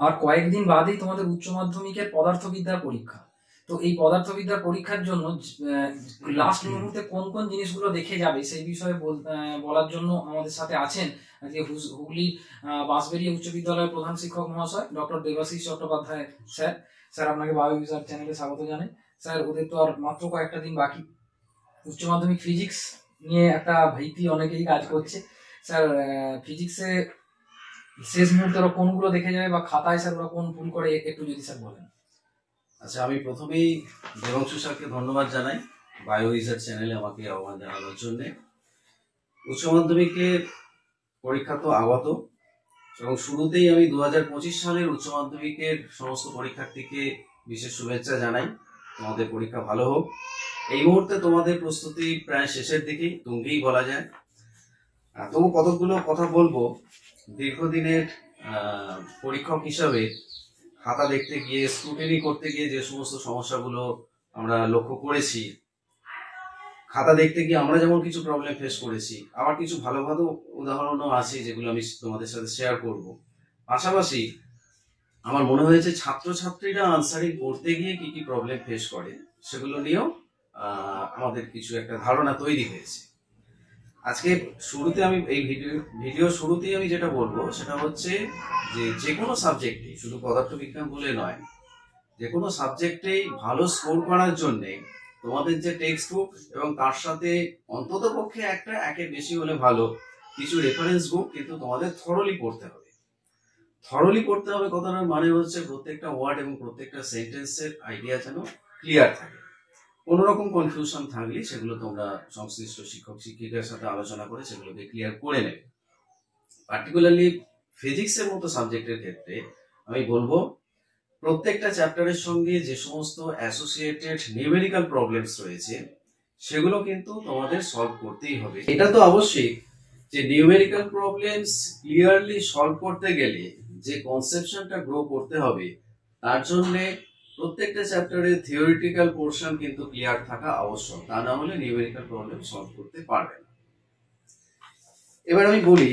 আর কয়েকদিন বাদেই তোমাদের উচ্চ মাধ্যমিকের পদার্থবিদ্যার পরীক্ষা। তো এই পদার্থবিদ্যার পরীক্ষার জন্য লাস্ট মুহূর্তে কোন কোন জিনিসগুলো দেখে যাবে সেই বিষয়ে বলার জন্য আমাদের সাথে আছেন আজকে হুগলি বাঁশবেড়িয়া উচ্চ বিদ্যালয়ের প্রধান শিক্ষক মহাশয় doctor Debashis Chattopadhyay sir. Sir আপনাকে বায়ো রিসার্চ চ্যানেলে স্বাগত জানাই। স্যার, ওদের তো আর মাত্র কয়েকটা দিন বাকি। উচ্চ মাধ্যমিক ফিজিক্স নিয়ে একটা ভীতি অনেকেই কাজ করছে। স্যার, ফিজিক্সে শেষ মুহূর্তে ওরা কোনগুলো দেখে যাবে বা খাতায় স্যার ওরা কোন ভুল করে একটু যদি স্যার বলেন। আচ্ছা, আমি প্রথমেই দেবাংশু স্যারকে ধন্যবাদ জানাই বায়ো রিসার্চ চ্যানেলে আমাকে আহ্বান জানানোর জন্য। উচ্চ মাধ্যমিকের পরীক্ষা তো আগত এবং শুরুতেই আমি 2025 সালের উচ্চ মাধ্যমিকের সমস্ত পরীক্ষার্থীকে বিশেষ শুভেচ্ছা জানাই। তোমাদের পরীক্ষা ভালো হোক। এই মুহূর্তে তোমাদের প্রস্তুতি প্রায় শেষের দিকেই, তুঙ্গেই বলা যায়। তবু কতগুলো কথা বলবো। দীর্ঘদিনের পরীক্ষক হিসাবে খাতা দেখতে গিয়ে, স্ক্রুটিনি করতে গিয়ে যে সমস্ত সমস্যাগুলো আমরা লক্ষ্য করেছি, খাতা দেখতে গিয়ে আমরা যেমন কিছু প্রবলেম ফেস করেছি, আবার কিছু ভালো ভালো উদাহরণও আছে যেগুলো আমি তোমাদের সাথে শেয়ার করব। পাশাপাশি আমার মনে হয়েছে ছাত্রছাত্রীরা আনসারিং করতে গিয়ে কি কি প্রবলেম ফেস করে সেগুলো নিয়েও আমাদের কিছু একটা ধারণা তৈরি হয়েছে। আজকে শুরুতে আমি এই ভিডিও শুরুতেই আমি যেটা বলবো সেটা হচ্ছে যে কোনো সাবজেক্টে, শুধু পদার্থবিজ্ঞান বলে নয়, যে কোনো সাবজেক্টেই ভালো স্কোর করার জন্য তোমাদের যে টেক্সট বুক এবং তার সাথে অন্তত পক্ষে একের বেশি হলে ভালো কিছু রেফারেন্স বুক কিন্তু তোমাদের থরলি পড়তে হবে। থরলি পড়তে হবে কথাটার মানে হচ্ছে প্রত্যেকটা ওয়ার্ড এবং প্রত্যেকটা সেন্টেন্সের আইডিয়া যেন ক্লিয়ার থাকে। কোনো রকম কনফিউশন থাকলে সেগুলো তোমরা সংশ্লিষ্ট শিক্ষক শিক্ষিকার সাথে আলোচনা করে সেগুলোকে ক্লিয়ার করে নেবে। পার্টিকুলারলি ফিজিক্সের মতো সাবজেক্টের ক্ষেত্রে আমি বলবো প্রত্যেকটা চ্যাপ্টারের সঙ্গে যে সমস্ত অ্যাসোসিয়েটেড নিউমেরিক্যাল প্রবলেমস রয়েছে সেগুলো কিন্তু তোমাদের সলভ করতেই হবে। এটা তো অবশ্যই যে নিউমেরিক্যাল প্রবলেমস ক্লিয়ারলি সলভ করতে গেলে যে কনসেপশনটা গ্রো করতে হবে তার জন্য প্রত্যেকটা চ্যাপ্টারে থিওরিটিক্যাল পোর্শন কিন্তু ক্লিয়ার থাকা আবশ্যক। তা না হলে নিউমেরিক্যাল প্রবলেম সলভ করতে পারবে না। এবার আমি বলি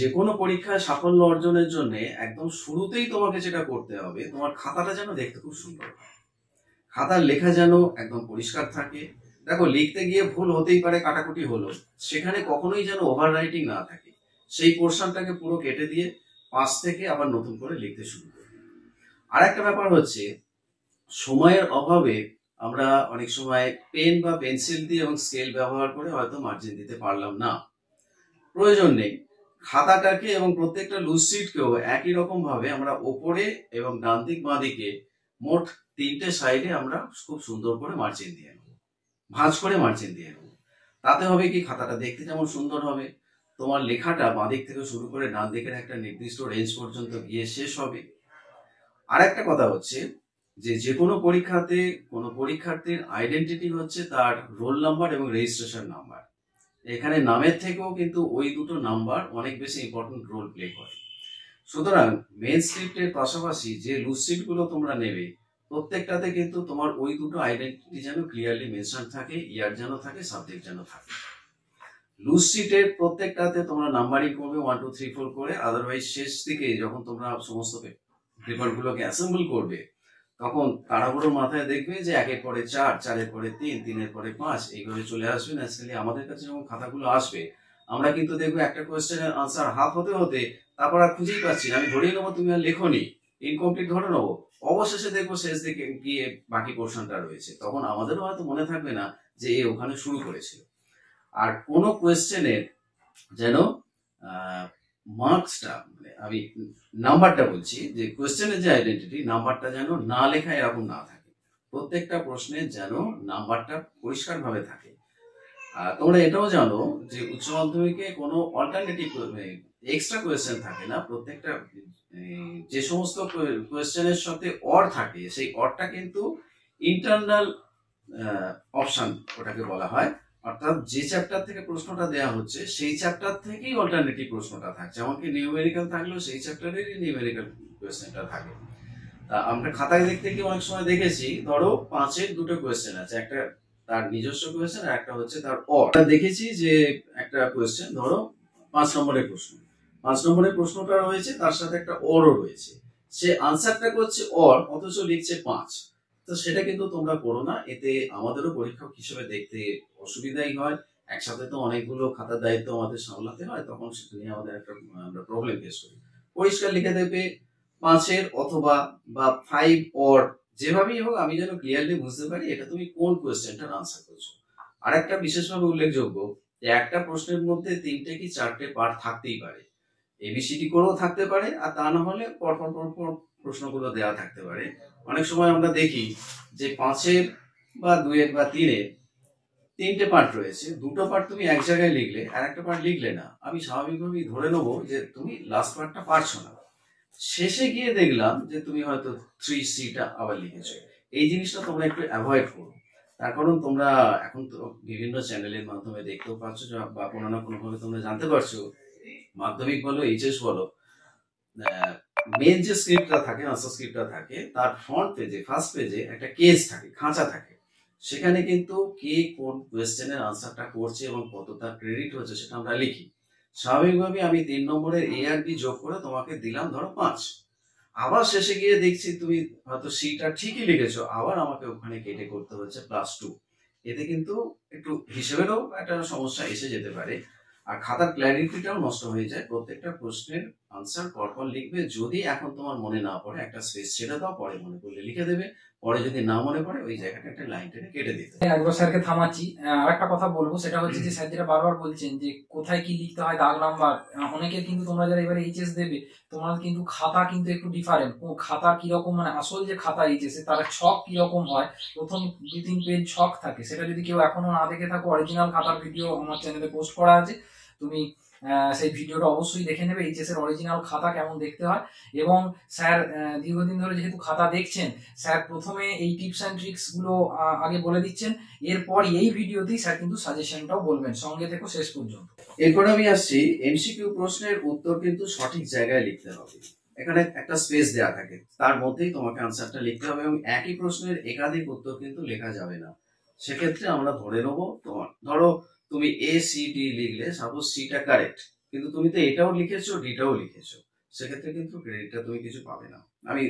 যে কোনো পরীক্ষায় সাফল্য অর্জনের জন্য একদম শুরুতেই তোমাকে যেটা করতে হবে, তোমার খাতাটা যেন দেখতে খুব সুন্দর হয়। খাতার লেখা যেন একদম পরিষ্কার থাকে। দেখো, লিখতে গিয়ে ভুল হতেই পারে, কাটাকুটি হলো, সেখানে কখনোই যেন ওভার রাইটিং না থাকে। সেই পোর্শনটাকে পুরো কেটে দিয়ে পাশ থেকে আবার নতুন করে লিখতে শুরু করি। আর একটা ব্যাপার হচ্ছে, সময়ের অভাবে আমরা অনেক সময় পেন বা পেন্সিল দিয়ে এবং স্কেল ব্যবহার করে হয়তো মার্জিন দিতে পারলাম না। প্রয়োজন নেই। খাতাটাকে এবং প্রত্যেকটা লুজ শিটকেও একই রকম ভাবে আমরা ওপরে এবং ডান দিক বাঁ দিকে মোট 3টে সাইডে আমরা খুব সুন্দর করে মার্জিন দিয়ে নেব, ভাঁজ করে মার্জিন দিয়ে নেব। তাতে হবে কি, খাতাটা দেখতে যেমন সুন্দর হবে, তোমার লেখাটা বাঁ দিক থেকে শুরু করে ডান দিকের একটা নির্দিষ্ট রেঞ্জ পর্যন্ত গিয়ে শেষ হবে। আর একটা কথা হচ্ছে যে কোনো পরীক্ষাতে কোনো পরীক্ষার্থীর আইডেন্টিটি হচ্ছে তার রোল নাম্বার এবং রেজিস্ট্রেশন নাম্বার। এখানে নামের থেকেও কিন্তু ওই দুটো নাম্বার অনেক বেশি ইম্পর্টেন্ট রোল প্লে করে। সুতরাং মেন স্ক্রিপ্টের পাশাপাশি যে লুজ শিটগুলো তোমরা নেবে প্রত্যেকটাতে কিন্তু তোমার ওই দুটো আইডেন্টিটি যেন ক্লিয়ারলি মেনশন থাকে, ইয়ার যেন থাকে, সাবজেক্ট যেন থাকে। লুজ শিটের প্রত্যেকটাতে তোমরা নাম্বারিং করবে 1 2 3 4 করে। আদারওয়াইজ শেষ দিকে যখন তোমরা সমস্ত পেপারগুলোকে অ্যাসেম্বল করবে তখন তাড়াহুড়োর মাথায় দেখবে যে 1-এর পরে 4, 4-এর পরে 3, 3-এর পরে 5 এইভাবে চলে আসবে। ন্যাচারালি আমাদের কাছে যখন খাতাগুলো আসবে আমরা কিন্তু দেখবো একটা কোয়েশ্চেনের আনসার হাফ হতে হতে তারপর আর খুঁজেই পাচ্ছি না, আমি ধরেই নেবো তুমি আর লেখোনি, ইনকমপ্লিট ধরে নেবো। অবশেষে দেখবো শেষ দিকে গিয়ে বাকি পোর্শনটা রয়েছে, তখন আমাদেরও হয়তো মনে থাকবে না যে এ ওখানে শুরু করেছিল। আর কোনো কোয়েশ্চেনের যেন মার্কসটা, মানে আমি নাম্বারটা বলছি, যে কোয়েশ্চেনের যে আইডেন্টিটি, নাম্বারটা যেন না লেখা এরকম না থাকে। প্রত্যেকটা প্রশ্নের যেন নাম্বারটা পরিষ্কারভাবে থাকে। তোমরা এটাও জানো যে উচ্চ মাধ্যমিকে কোনো অল্টারনেটিভ এক্সট্রা কোয়েশ্চেন থাকে না। প্রত্যেকটা যে সমস্ত কোয়েশ্চেনের সাথে অর থাকে সেই অরটা কিন্তু ইন্টারনাল অপশন ওটাকে বলা হয়। অর্থাৎ যে চ্যাপ্টার থেকে প্রশ্নটা দেওয়া হচ্ছে সেই চ্যাপ্টার থেকেই অল্টারনেটিভ প্রশ্নটা থাকছে। এমনকি নিউমেরিক্যাল থাকলেও সেই চ্যাপ্টারেরই নিউমেরিক্যাল কোয়েশ্চেনটা থাকে। আমরা খাতায় দেখতে গিয়ে অনেক সময় দেখেছি, ধরো 5-এর দুটো কোয়েশ্চেন আছে, একটা তার নিজস্ব কোয়েশ্চেন আর একটা হচ্ছে তার অর। দেখেছি যে একটা কোয়েশ্চেন ধরো 5 নম্বরের প্রশ্ন, 5 নম্বরের প্রশ্নটা রয়েছে, তার সাথে একটা অরও রয়েছে, সে আনসারটা করছে অর অথচ লিখছে 5। তো সেটা কিন্তু তোমরা করো না, এতে আমাদেরও পরীক্ষক হিসেবে দেখতে অসুবিধাই হয়। একসাথে তো অনেকগুলো খাতার দায়িত্ব আমাদের সামলাতে হয়, তখন সেটা নিয়ে আমাদের একটা আমরা প্রবলেম ফেস করি। পরিষ্কার লিখে দেবে 5-এর অথবা বা 5 অর, যেভাবেই হোক আমি যেন ক্লিয়ারলি বুঝতে পারি এটা তুমি কোন কোয়েশ্চেনটার আনসার করছো। আর একটা বিশেষভাবে উল্লেখযোগ্য যে একটা প্রশ্নের মধ্যে 3টে কি 4টে পার্ট থাকতেই পারে, এবিসিডি করেও থাকতে পারে, আর তা না হলে পরপর পরপর প্রশ্নগুলো দেওয়া থাকতে পারে। অনেক সময় আমরা দেখি যে 5-এর বা 2-এর বা 3-এর 3টে পার্ট রয়েছে, 2টো পার্ট তুমি এক জায়গায় লিখলে আর একটা পার্ট লিখলে না, আমি স্বাভাবিকভাবেই ধরে নেবো যে তুমি লাস্ট পার্টটা পারছো না। শেষে গিয়ে দেখলাম যে তুমি হয়তো 3C-টা আবার লিখেছো। এই জিনিসটা তোমরা একটু অ্যাভয়েড করো, তার কারণ তোমরা এখন তো বিভিন্ন চ্যানেলের মাধ্যমে দেখতেও পাচ্ছ বা কোনো না কোনো ভাবে তোমরা জানতে পারছো, মাধ্যমিক বলো এইচএস বলো, মেন যে স্ক্রিপ্টটা থাকে, আনসার স্ক্রিপ্টটা থাকে, তার ফ্রন্ট পেজে ফার্স্ট পেজে একটা কেস থাকে, খাঁচা থাকে, সেখানে কিন্তু কে কোন কোয়েশ্চেনের আনসারটা করছে এবং কতটা ক্রেডিট হচ্ছে সেটা আমরা লিখি। স্বাভাবিকভাবে আমি 3 নম্বরের এ আর বি যোগ করে তোমাকে দিলাম ধরো 5, আবার শেষে গিয়ে দেখছি তুমি হয়তো সিটা ঠিকই লিখেছো, আবার আমাকে ওখানে কেটে করতে হচ্ছে +2। এতে কিন্তু একটু হিসেবেরও একটা সমস্যা এসে যেতে পারে, আর খাতার ক্ল্যারিটিটাও নষ্ট হয়ে যায়। প্রত্যেকটা প্রশ্নের আনসার পরপর লিখবে, যদি এখন তোমার মনে না পড়ে একটা স্পেস ছেড়ে দাও, পরে মনে করলে লিখে দেবে, পরে যদি না মনে পড়ে ওই জায়গাটা একটা লাইন টেনে কেটে দিতে। একবার স্যারকে থামাচ্ছি, আরেকটা কথা বলবো, সেটা হচ্ছে যে স্যার যেটা বারবার বলছেন যে কোথায় কি লিখতে হয়, দাগ নাম্বার, অনেকের কিন্তু তোমরা যারা এবারে এইচএস দেবে তোমার কিন্তু খাতা কিন্তু একটু ডিফারেন্ট, ও খাতা কিরকম মানে আসল যে খাতা এইচএস তার ছক কিরকম হয়, প্রথম 2-3 পেজ ছক থাকে, সেটা যদি কেউ এখনো না দেখে থাকো অরিজিনাল খাতার ভিডিও আমার চ্যানেলে পোস্ট করা আছে, তুমি সেই ভিডিওটা অবশ্যই দেখে নেবে, এইচএস এর অরিজিনাল খাতা কেমন দেখতে হয়। এবং স্যার দীর্ঘদিন ধরে যেহেতু খাতা দেখছেন, স্যার প্রথমে এই টিপস অ্যান্ড ট্রিক্স গুলো আগে বলে দিচ্ছেন, এরপর এই ভিডিওতেই স্যার কিন্তু সাজেশনটাও বলবেন, সঙ্গে থেকো শেষ পর্যন্ত। এরপর আমি আসছি, এমসিকিউ প্রশ্নের উত্তর কিন্তু সঠিক জায়গায় লিখতে হবে। এখানে একটা স্পেস দেওয়া থাকে, তার মধ্যেই তোমাকে আনসারটা লিখতে হবে, এবং একই প্রশ্নের একাধিক উত্তর কিন্তু লেখা যাবে না। সেক্ষেত্রে আমরা ধরে নেবো, তোমার ধরো তুমি ACD লিখলে, সাপোজ সিটা কারেক্ট, কিন্তু তুমি তো এটাও লিখেছো ডিটাও লিখেছো, সেক্ষেত্রে কিন্তু ক্রেডিটটা তুমি কিছু পাবে না, আমি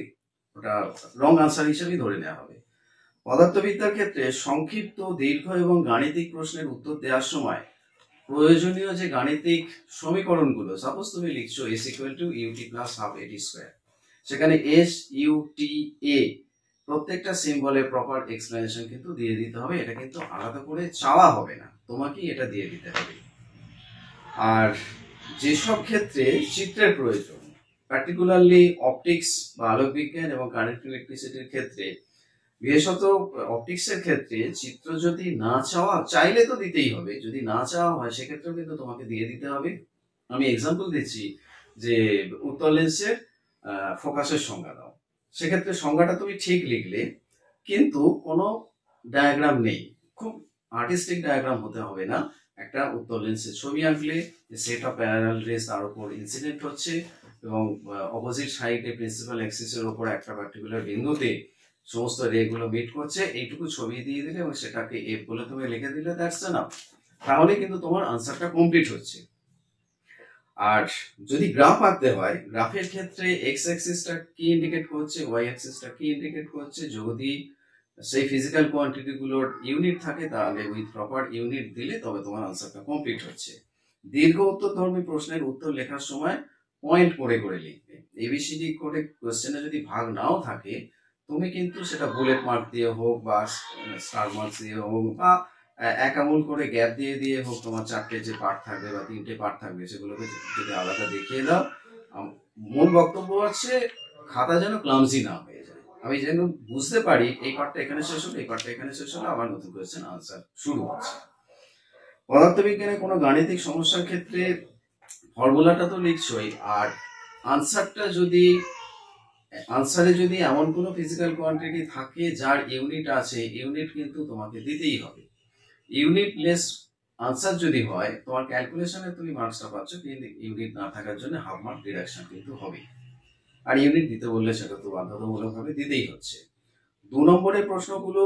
ওটা রং আনসার হিসেবেই ধরে নেওয়া হবে। পদার্থবিদ্যার ক্ষেত্রে সংক্ষিপ্ত, দীর্ঘ এবং গাণিতিক প্রশ্নের উত্তর দেওয়ার সময় প্রয়োজনীয় যে গাণিতিক সমীকরণগুলো, সাপোজ তুমি লিখছো S = UT + ½ AT², সেখানে SUTA প্রত্যেকটা সিম্বলের প্রপার এক্সপ্লেনেশন কিন্তু দিয়ে দিতে হবে, এটা কিন্তু আলাদা করে চাওয়া হবে না, তোমাকেই এটা দিয়ে দিতে হবে। আর যেসব ক্ষেত্রে চিত্রের প্রয়োজন, পার্টিকুলারলি অপটিক্স বা আলোক বিজ্ঞান এবং কারেন্ট ইলেকট্রিসিটির ক্ষেত্রে, বিশেষত অপটিক্সের ক্ষেত্রে চিত্র যদি না চাইলে তো দিতেই হবে, যদি না চাওয়া হয় সেক্ষেত্রেও কিন্তু তোমাকে দিয়ে দিতে হবে। আমি এক্সাম্পল দিচ্ছি যে উত্তল লেন্সের ফোকাসের সংজ্ঞা দাও, সেক্ষেত্রে সংজ্ঞাটা তুমি ঠিক লিখলে কিন্তু কোনো ডায়াগ্রাম নেই, খুব আর্টিস্টিক ডায়াগ্রাম হতে হবে না, একটা উত্তল লেন্সের ছবি আঁকলে সেট অফ প্যারালাল রেস তার উপর ইনসিডেন্ট হচ্ছে এবং অপোজিট সাইডে প্রিন্সিপাল অ্যাক্সিসের উপর একটা পার্টিকুলার বিন্দুতে সমস্ত রে গুলো মিট করছে, এইটুকু ছবি দিয়ে দিলে এবং সেটাকে এফ বলে তুমি লিখে দিলে, দ্যাটস এনাফ, তাহলে কিন্তু তোমার আনসারটা কমপ্লিট হচ্ছে। আর যদি গ্রাফ আঁকতে হয়, গ্রাফের ক্ষেত্রে এক্স অ্যাক্সিসটা কি ইন্ডিকেট করছে, ওয়াই অ্যাক্সিসটা কি ইন্ডিকেট করছে, যদি সেই ফিজিক্যাল কোয়ান্টিটি গুলোর ইউনিট থাকে তাহলে উইথ প্রপার ইউনিট দিলে তবে তোমার আনসারটা কমপ্লিট হচ্ছে। দীর্ঘ উত্তরধর্মী প্রশ্নের উত্তর লেখার সময় পয়েন্ট করে করে লিখবে, এবিসিডি করে কোয়েশ্চেনে যদি ভাগ নাও থাকে, তুমি কিন্তু সেটা বুলেট মার্ক দিয়ে হোক বা স্টার মার্কস দিয়ে হোক বা এক আমূল করে গ্যাপ দিয়ে দিয়ে হোক, তোমার 4টে যে পার্ট থাকবে বা 3টে পার্ট থাকবে সেগুলোকে যদি আলাদা দেখিয়ে দাও, মূল বক্তব্য হচ্ছে খাতা যেন ক্লামজি না হয়ে যায়, আমি যেন বুঝতে পারি এই পার্টটা এখানে শেষ হলো, এই পার্টটা এখানে শেষ হলো, আবার নতুন কোয়েশ্চেন আনসার শুরু হচ্ছে। পদার্থবিজ্ঞানে কোনো গাণিতিক সমস্যার ক্ষেত্রে ফর্মুলাটা তো লিখছই, আর আনসারে যদি এমন কোনো ফিজিক্যাল কোয়ান্টিটি থাকে যার ইউনিট আছে, ইউনিট কিন্তু তোমাকে দিতেই হবে। ইউনিট লেস আনসার যদি হয়, তোমার ক্যালকুলেশনে তুমি মার্কসটা পাচ্ছ, কিন্তু ইউনিট না থাকার জন্য হাফ মার্ক ডিডাকশন কিন্তু হবে, আর ইউনিট দিতে বললে সেটা তো বাধ্যতামূলকভাবে দিতেই হচ্ছে। 2 নম্বরের প্রশ্নগুলো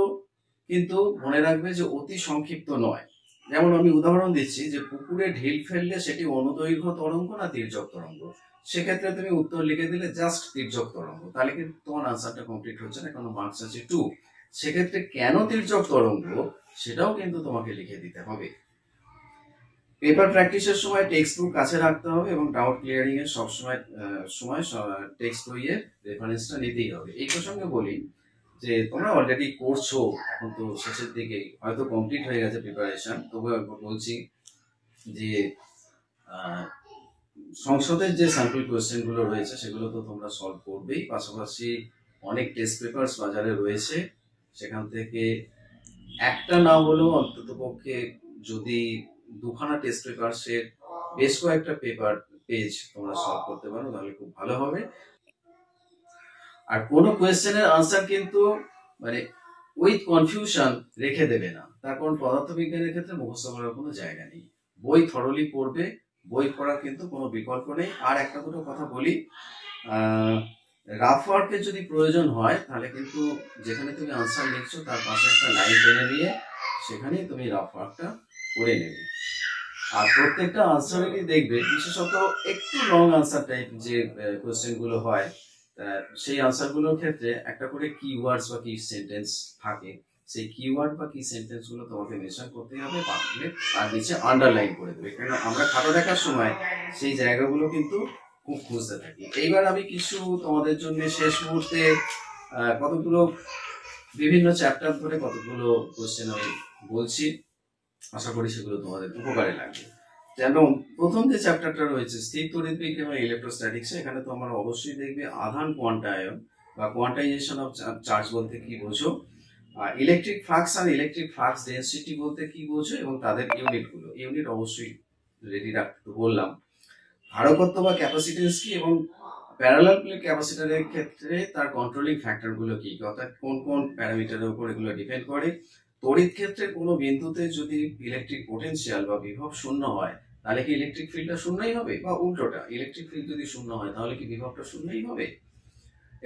কিন্তু মনে রাখবে যে অতি সংক্ষিপ্ত নয়, যেমন আমি উদাহরণ দিচ্ছি যে পুকুরে ঢিল ফেললে সেটি অনুদৈর্ঘ্য তরঙ্গ না তির্যক তরঙ্গ, সেক্ষেত্রে তুমি উত্তর লিখে দিলে জাস্ট তির্যক তরঙ্গ, তাহলে কিন্তু তোমার আনসারটা কমপ্লিট হচ্ছে না, কারণ মার্কস আছে 2। সেক্ষেত্রে কেন তির্যক তরঙ্গ সেটাও কিন্তু তোমাকে লিখে দিতে হবে। পেপার প্র্যাকটিসের সময় টেক্সট বুক কাছে রাখতে হবে এবং ডাউট ক্লিয়ারিং এর সময় টেক্সট বইয়ের রেফারেন্সটা নিতেই হবে। এই প্রসঙ্গে বলি যে তোমরা অলরেডি করছো, এখন তো শেষের দিকে হয়তো কমপ্লিট হয়ে গেছে প্রিপারেশন, তবু একবার বলছি যে সংসদের যে স্যাম্পল কোয়েশ্চেন গুলো রয়েছে সেগুলো তো তোমরা সলভ করবেই, পাশাপাশি অনেক টেস্ট পেপারস বাজারে রয়েছে, সেখান থেকে একটা না হলেও অন্তত পক্ষে যদি দুখানা টেস্ট পেপারসের বেশ কয়েকটা পেজ তোমরা সলভ করতে পারো তাহলে খুব ভালো হবে। আর কোনো কোয়েশ্চেনের আনসার কিন্তু মানে উইথ কনফিউশন রেখে দেবে না, তার কারণ পদার্থবিজ্ঞানের ক্ষেত্রে মুখস্থ করার কোনো জায়গা নেই। বই থরলি পড়বে, বই পড়ার কিন্তু কোনো বিকল্প নেই। আর একটা দুটো কথা বলি, রাফ ওয়ার্কের যদি প্রয়োজন হয় তাহলে কিন্তু যেখানে তুমি আনসার লিখছো তার পাশে একটা লাইন টেনে নিয়ে সেখানেই তুমি রাফ ওয়ার্কটা করে নেবে। আর প্রত্যেকটা আনসারেরই দেখবে, বিশেষত একটু লং আনসার টাইপ যে কোয়েশ্চেন গুলো হয়, সেই আনসার গুলোর ক্ষেত্রে একটা করে কিওয়ার্ডস বা কি সেন্টেন্স থাকে, সেই কিওয়ার্ড বা কি সেন্টেন্স গুলো তোমাকে মেনশন করতে হবে, পারলে তার নিচে আন্ডারলাইন করে দেবে, কারণ আমরা খাতা দেখার সময় সেই জায়গাগুলো কিন্তু খুব খুঁজতে থাকি। এইবার আমি কিছু তোমাদের জন্য শেষ মুহূর্তে কতগুলো বিভিন্ন চ্যাপ্টার ধরে কতগুলো কোয়েশ্চেন আমি বলছি, আশা করি সেগুলো তোমাদের উপকারে লাগবে। যেমন প্রথম যে চ্যাপ্টারটা রয়েছে স্থির তড়িৎবিজ্ঞান এবং ইলেকট্রোস্ট্যাটিক্স, এখানে তো আমরা অবশ্যই দেখবে আধান কোয়ান্টায়ন বা কোয়ান্টাইজেশন অফ চার্জ বলতে কি বোঝো, ইলেকট্রিক ফ্লাক্স আর ইলেকট্রিক ফ্লাক্স ডেনসিটি বলতে কি বোঝো এবং তাদের ইউনিট অবশ্যই রেডি রাখতে বললাম। ধারকত্ব বা ক্যাপাসিটেন্স কি এবং প্যারালাল প্লেট ক্যাপাসিটরের ক্ষেত্রে তার কন্ট্রোলিং ফ্যাক্টর গুলো কি, অর্থাৎ কোন কোন প্যারামিটারের উপর এগুলো ডিপেন্ড করে। তড়িৎ ক্ষেত্রে কোনো বিন্দুতে যদি ইলেকট্রিক পোটেনশিয়াল বা বিভব শূন্য হয় তাহলে কি ইলেকট্রিক ফিল্ডটা শূন্যই হবে, বা উল্টোটা ইলেকট্রিক ফিল্ড যদি শূন্য হয় তাহলে কি বিভবটা শূন্যই হবে।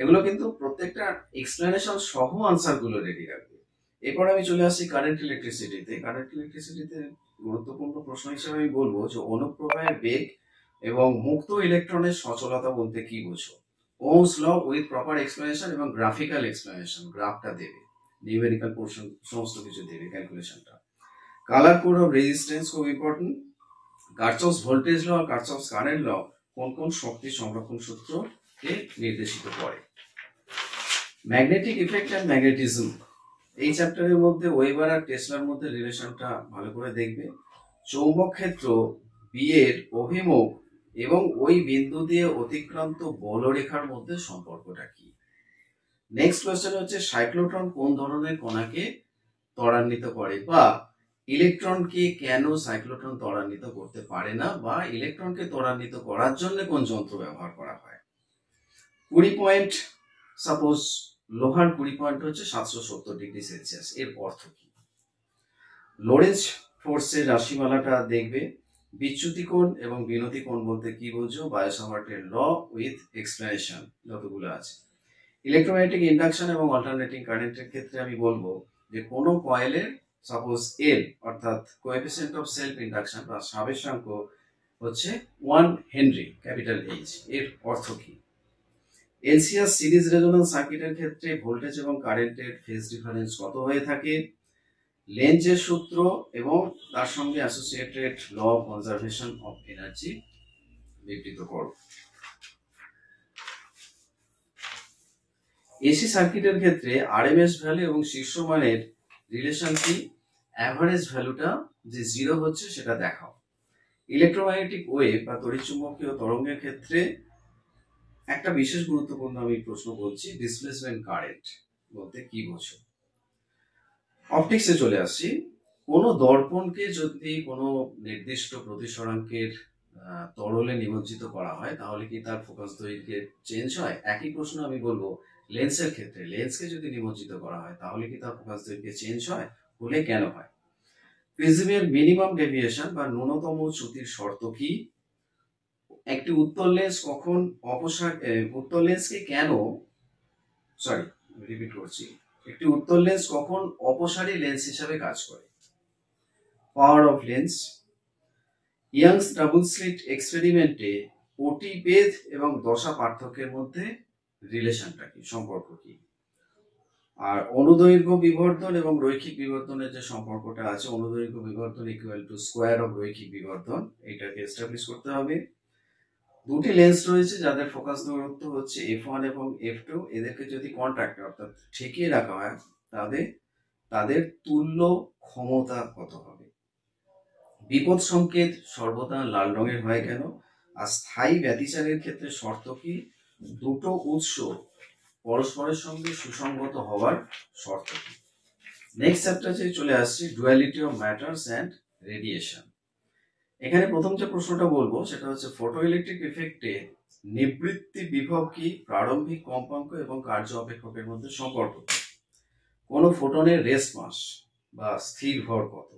এগুলো কিন্তু প্রত্যেকটা এক্সপ্লেনেশন সহ আনসার গুলো রেডি রাখবে। এরপর আমি চলে আসছি কারেন্ট ইলেকট্রিসিটিতে। কারেন্ট ইলেকট্রিসিটিতে গুরুত্বপূর্ণ প্রশ্ন হিসেবে আমি বলবো যে অনুপ্রবাহের বেগ এবং মুক্ত ইলেকট্রনের সচলতা বলতে কি বোঝো। Ohm's law with proper explanation এবং গ্রাফিক্যাল এক্সপ্লেনেশন, গ্রাফটা দেবে, নিউমেরিক্যাল পোর্শন সমস্ত কিছু দেবে, ক্যালকুলেশনটা। কালার কোড অফ রেজিস্ট্যান্স খুব ইম্পর্টেন্ট। কার্চফস ভোল্টেজ ল আর কার্চফস কারেন্ট ল কোন কোন শক্তি সংরক্ষণ সূত্রকে নির্দেশিত করে। ম্যাগনেটিক ইফেক্ট অ্যান্ড ম্যাগনেটিজম, এই চ্যাপ্টারের মধ্যে ওয়েবার আর টেসলার মধ্যে রিলেশনটা ভালো করে দেখবে। চৌম্বক ক্ষেত্র বি এর অভিমুখ এবং ওই বিন্দু দিয়ে অতিক্রান্ত বলরেখার মধ্যে সম্পর্কটা কি। নেক্সট কোয়েশ্চেন হচ্ছে সাইক্লোট্রন কোন ধরনের কণাকে ত্বরান্বিত করে, বা ইলেকট্রনকে কেন সাইক্লোট্রন ত্বরান্বিত করতে পারে না, বা ইলেকট্রনকে ত্বরান্বিত করার জন্য কোন যন্ত্র ব্যবহার করা হয়। 20 পয়েন্ট, সাপোজ লোহার 20 পয়েন্ট হচ্ছে 770 ডিগ্রি সেলসিয়াস, এর অর্থ কি। লোরেন্জ ফোর্সের রাশিমালাটা দেখবে। বিচ্যুতি কোণ এবং বিনতি কোণ বলতে কি বোঝো, বায়োসাভার্টের ল উইথ এক্সপ্লেনেশন যতগুলো আছে। ইলেকট্রোম্যাগনেটিক ইন্ডাকশন এবং অল্টারনেটিং কারেন্টের ক্ষেত্রে আমি বলবো যে কোনো কয়েলের সাপোজ এল অর্থাৎ কোএফিসিয়েন্ট অফ সেলফ ইন্ডাকশন বা সাবেশাঙ্ক হচ্ছে 1 হেনরি ক্যাপিটাল এইচ, এর অর্থ কি। এলসিআর সিরিজ রেজোন্যান্স সার্কিটের ক্ষেত্রে ভোল্টেজ এবং কারেন্টের ফেজ ডিফারেন্স কত হয়ে থাকে। লেঞ্জের সূত্র এবং তার সঙ্গে associated law of conservation of energy বিবৃত করো। এসি সার্কিটের ক্ষেত্রে আরএমএস ভ্যালু এবং শীর্ষমানের রিলেশন কি, অ্যাভারেজ ভ্যালুটা যে 0 হচ্ছে সেটা দেখাও। ইলেকট্রোম্যাগনেটিক ওয়েভ বা তড়িৎচুম্বকীয় তরঙ্গের ক্ষেত্রে একটা বিশেষ গুরুত্বপূর্ণ আমি প্রশ্ন বলছি, ডিসপ্লেসমেন্ট কারেন্ট বলতে কি বোঝো। অপটিক্সে চলে আসছি। কোনো দর্পণকে যদি কোনো নির্দিষ্ট প্রতিসরাঙ্কের তরলে নিমজ্জিত করা হয় তাহলে কি তার ফোকাস দৈর্ঘ্যের চেঞ্জ হয়। একই প্রশ্ন আমি বলবো লেন্সের ক্ষেত্রে, লেন্সকে যদি নিমজ্জিত করা হয় তাহলে কি তার ফোকাস দৈর্ঘ্যে চেঞ্জ হয়, হলে কেন হয়। প্রিজমের মিনিমাম ডেভিয়েশন বা ন্যূনতম চ্যুতির শর্ত কি। একটি উত্তল লেন্স কখন উত্তল লেন্সকে কেন রিপিট করছি, একটি উত্তল লেন্স কখন অপসারী লেন্স হিসাবে কাজ করে। Power of lens, Young's double slit এক্সপেরিমেন্টে ওটি বেধ এবং দশা পার্থক্যের মধ্যে রিলেশনটা কি, সম্পর্ক কি, আর অনুদৈর্ঘ্য বিবর্ধন এবং রৈখিক বিবর্ধনের যে সম্পর্কটা আছে, অনুদৈর্ঘ্য বিবর্ধন ইকুয়াল টু স্কোয়ার অফ রৈখিক বিবর্ধন, এটাকে এস্টাবলিশ করতে হবে। দুটি লেন্স রয়েছে যাদের ফোকাস দূরত্ব হচ্ছে f1 এবং f2, এদেরকে যদি কন্ট্রাক্ট অর্থাৎ ঠেকিয়ে রাখা হয় তাদের তুল্য ক্ষমতা কত হবে। বিপদ সংকেত সর্বদা লাল রঙের হয় কেন, আর স্থায়ী ব্যতিচারের ক্ষেত্রে শর্ত কি, দুটো উৎস পরস্পরের সঙ্গে সুসংগত হওয়ার শর্ত কি। নেক্সট চ্যাপ্টারে চলে আসছি duality of matters and radiation. এখানে প্রথম যে প্রশ্নটা বলবো সেটা হচ্ছে ফটোইলেকট্রিক ইফেক্টে নিবৃত্তি বিভব কি, প্রারম্ভিক কম্পাঙ্ক এবং কার্য অপেক্ষকের মধ্যে সম্পর্ক, কোন ফোটনের রেস্ট মাস বা স্থির ভর কত,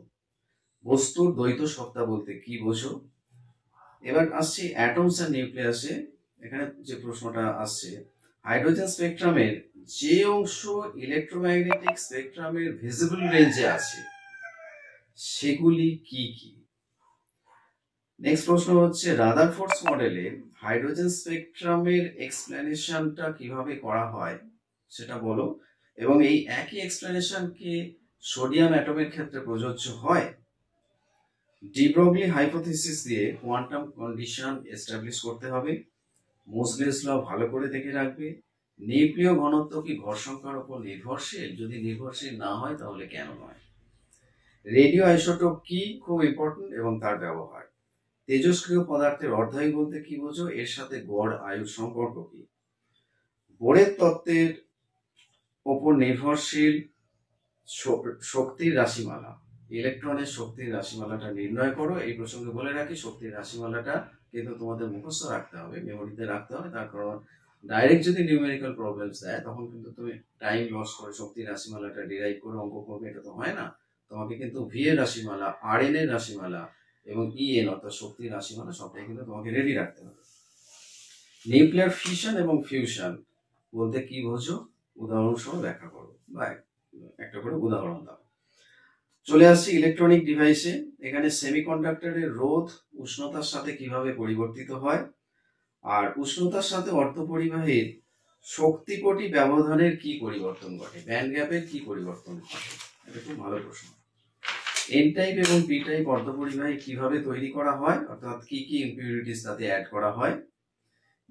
বস্তুর দ্বৈত সত্তা বলতে কি বোঝো। এবার আসছি অ্যাটমস অ্যান্ড নিউক্লিয়াসে। এখানে যে প্রশ্নটা আসছে, হাইড্রোজেন স্পেকট্রামের যে অংশ ইলেকট্রোম্যাগনেটিক স্পেকট্রামের ভিজিবল রেঞ্জে আছে সেগুলি কি কি। নেক্সট প্রশ্ন হচ্ছে রাদারফোর্ডস মডেলে হাইড্রোজেন স্পেকট্রামের এক্সপ্লেনেশনটা কিভাবে করা হয় সেটা বলো, এবং এই একই এক্সপ্লেনেশন কি সোডিয়াম অ্যাটমের ক্ষেত্রে প্রযোজ্য হয়। ডি ব্রগলি হাইপোথিসিস দিয়ে কোয়ান্টাম কন্ডিশন এস্টাবলিশ করতে হবে। মোসলেস ল ভালো করে দেখে রাখবে। নিউক্লিয় ঘনত্ব কি ভর সংখ্যার উপর নির্ভরশীল, যদি নির্ভরশীল না হয় তাহলে কেন নয়। রেডিও আইসোটোপ কি, খুব ইম্পর্টেন্ট, এবং তার ব্যবহার। তেজস্ক্রিয় পদার্থের অর্ধায়ু বলতে কি বোঝো, এর সাথে গড় আয়ুর সম্পর্ক কি। বোরের তত্ত্বের ওপর নির্ভরশীল শক্তির রাশিমালা, ইলেকট্রনের শক্তির রাশিমালাটা নির্ণয় করো। এই প্রসঙ্গে বলে রাখি, শক্তির রাশিমালাটা কিন্তু তোমাদের মুখস্থ রাখতে হবে, মেমোরিতে রাখতে হবে। তার কারণ ডাইরেক্ট যদি নিউমেরিক্যাল প্রবলেমস দেয় তখন কিন্তু তুমি টাইম লস করে শক্তির রাশিমালাটা ডিরাইভ করে অঙ্ক করবে, এটা তো হয় না। তোমাকে কিন্তু ভি এর রাশিমালা, আর এন এর রাশিমালা এবং ইএন অর্থাৎ শক্তির রাশিমালা সবটাই কিন্তু তোমাকে রেডি রাখতে হবে। নিউক্লিয়ার ফিশন এবং ফিউশন বলতে কি বোঝো, উদাহরণ সহ ব্যাখ্যা করো বা একটা করে উদাহরণ দাও। চলে আসছি ইলেকট্রনিক ডিভাইসে। এখানে সেমিকন্ডাক্টরের রোধ উষ্ণতার সাথে কিভাবে পরিবর্তিত হয়, আর উষ্ণতার সাথে অর্ধপরিবাহীর শক্তিকোটি ব্যবধানের কি পরিবর্তন ঘটে, ব্যান্ড গ্যাপের কি পরিবর্তন ঘটে। এটা খুব ভালো প্রশ্ন। এন টাইপ এবং পি টাইপ অর্ধপরিবাহী কিভাবে তৈরি করা হয়, অর্থাৎ কি কি ইম্পিউরিটিস তাতে অ্যাড করা হয়।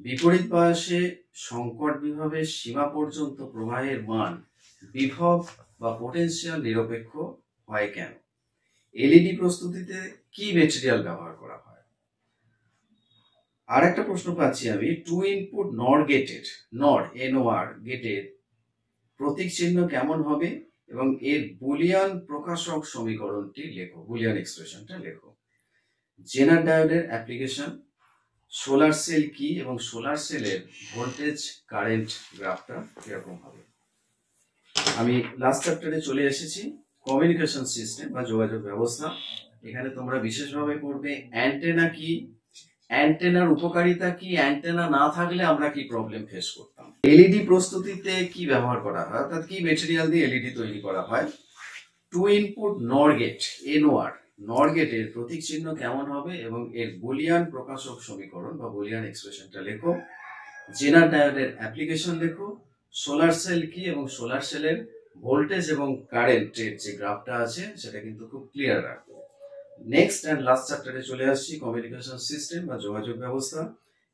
বিপরীত বায়াসে সংকট বিভবের সীমা পর্যন্ত প্রবাহের মান বিভব বা পোটেনশিয়াল নিরপেক্ষ হয় কেন। এলইডি প্রস্তুতিতে কি ম্যাটেরিয়াল ব্যবহার করা হয়। আর একটা প্রশ্ন পাচ্ছি আমি, টু ইনপুট নর গেটের, নর এনওআর গেটের প্রতীক চিহ্ন কেমন হবে এবং এর বুলিয়ান প্রকাশক সমীকরণটি লেখো, বুলিয়ান এক্সপ্রেশনটা লেখো। জেনার ডায়োডের অ্যাপ্লিকেশন, সোলার সেল কি এবং সোলার সেলের ভোল্টেজ কারেন্ট গ্রাফটা কিরকম হবে। আমি লাস্ট চ্যাপ্টারে চলে এসেছি, কমিউনিকেশন সিস্টেম বা যোগাযোগ ব্যবস্থা। এখানে তোমরা বিশেষভাবে পড়বে অ্যান্টেনা কি, অ্যান্টেনার উপকারিতা কি, অ্যান্টেনা না থাকলে আমরা কি প্রবলেম ফেস করতাম। এলইডি প্রস্তুতিতে কি ব্যবহার করা হয়, অর্থাৎ কি ম্যাটেরিয়াল দিয়ে এলইডি তৈরি করা হয়। টু ইনপুট নর গেট, এনওআর, নর গেটের প্রতীক চিহ্ন কেমন হবে এবং এর বুলিয়ান প্রকাশক সমীকরণ বা বুলিয়ান এক্সপ্রেশনটা লেখো। জেনার ডায়োডের অ্যাপ্লিকেশন লেখো। সোলার সেল কি এবং সোলার সেলের ভোল্টেজ এবং কারেন্টের যে গ্রাফটা আছে সেটা কিন্তু খুব ক্লিয়ার রাখবো। নেক্সট অ্যান্ড লাস্ট চ্যাপ্টারে চলে আসছি কমিউনিকেশন সিস্টেম বা যোগাযোগ ব্যবস্থা।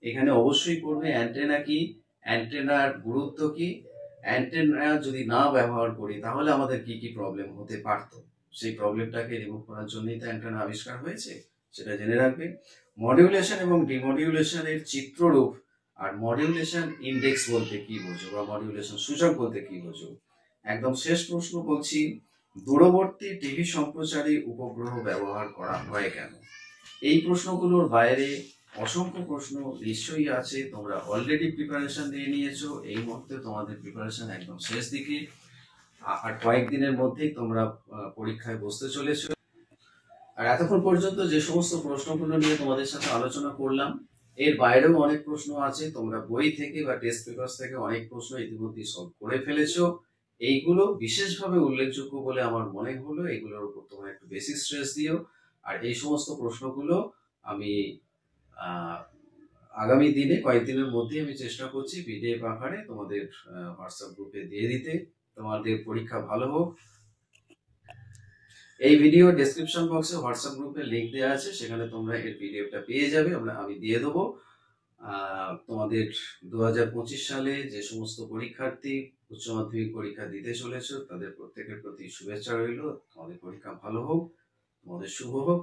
এখানে অবশ্যই পড়বে অ্যান্টেনা কি, অ্যান্টেনার গুরুত্ব কি, অ্যান্টেনা যদি না ব্যবহার করি তাহলে আমাদের কি কি প্রবলেম হতে পারত, সেই প্রবলেমটাকে রিমুভ করার জন্যই তো অ্যান্টেনা আবিষ্কার হয়েছে, সেটা জেনে রাখবে। মডিউলেশন এবং ডিমডিউলেশনের চিত্ররূপ আর মডিউলেশন ইন্ডেক্স বলতে কি বোঝো বা মডিউলেশন সূচক বলতে কি বোঝো। একদম শেষ প্রশ্ন বলছি, দূরবর্তী টিভি সম্প্রচারী উপগ্রহ ব্যবহার করা হয় কেন। এই প্রশ্নগুলোর বাইরে অসংখ্য প্রশ্ন নিশ্চয়ই আছে, তোমরা অলরেডি প্রিপারেশন নিয়ে নিয়েছো। এই মুহূর্তে তোমাদের প্রিপারেশন একদম শেষ দিকে, আর কয়েকদিনের মধ্যেই তোমরা পরীক্ষায় বসতে চলেছো। আর এতক্ষণ পর্যন্ত যে সমস্ত প্রশ্নগুলো নিয়ে তোমাদের সাথে আলোচনা করলাম, এর বাইরেও অনেক প্রশ্ন আছে। তোমরা বই থেকে বা টেস্ট পেপার থেকে অনেক প্রশ্ন ইতিমধ্যে সলভ করে ফেলেছো। এইগুলো বিশেষভাবে উল্লেখযোগ্য বলে আমার মনে হলো। এগুলোর উপর তোমরা একটু বেশি স্ট্রেস দিও। আর এই সমস্ত প্রশ্নগুলো আমি আহ, আগামী দিনে কয়েকদিনের মধ্যে আমি চেষ্টা করছি পিডিএফ আকারে তোমাদের হোয়াটসঅ্যাপ গ্রুপে দিয়ে দিতে। তোমাদের পরীক্ষা ভালো হোক। এই ভিডিও ডেসক্রিপশন বক্সে হোয়াটসঅ্যাপ গ্রুপের লিংক দেওয়া আছে, সেখানে তোমরা এর পিডিএফটা পেয়ে যাবে, আমি দিয়ে দেবো। তোমাদের 2025 সালে যে সমস্ত পরীক্ষার্থী উচ্চ মাধ্যমিক পরীক্ষা দিতে চলেছ তাদের প্রত্যেকের প্রতি শুভেচ্ছা রইল। তোমাদের পরীক্ষা ভালো হোক, তোমাদের শুভ হোক।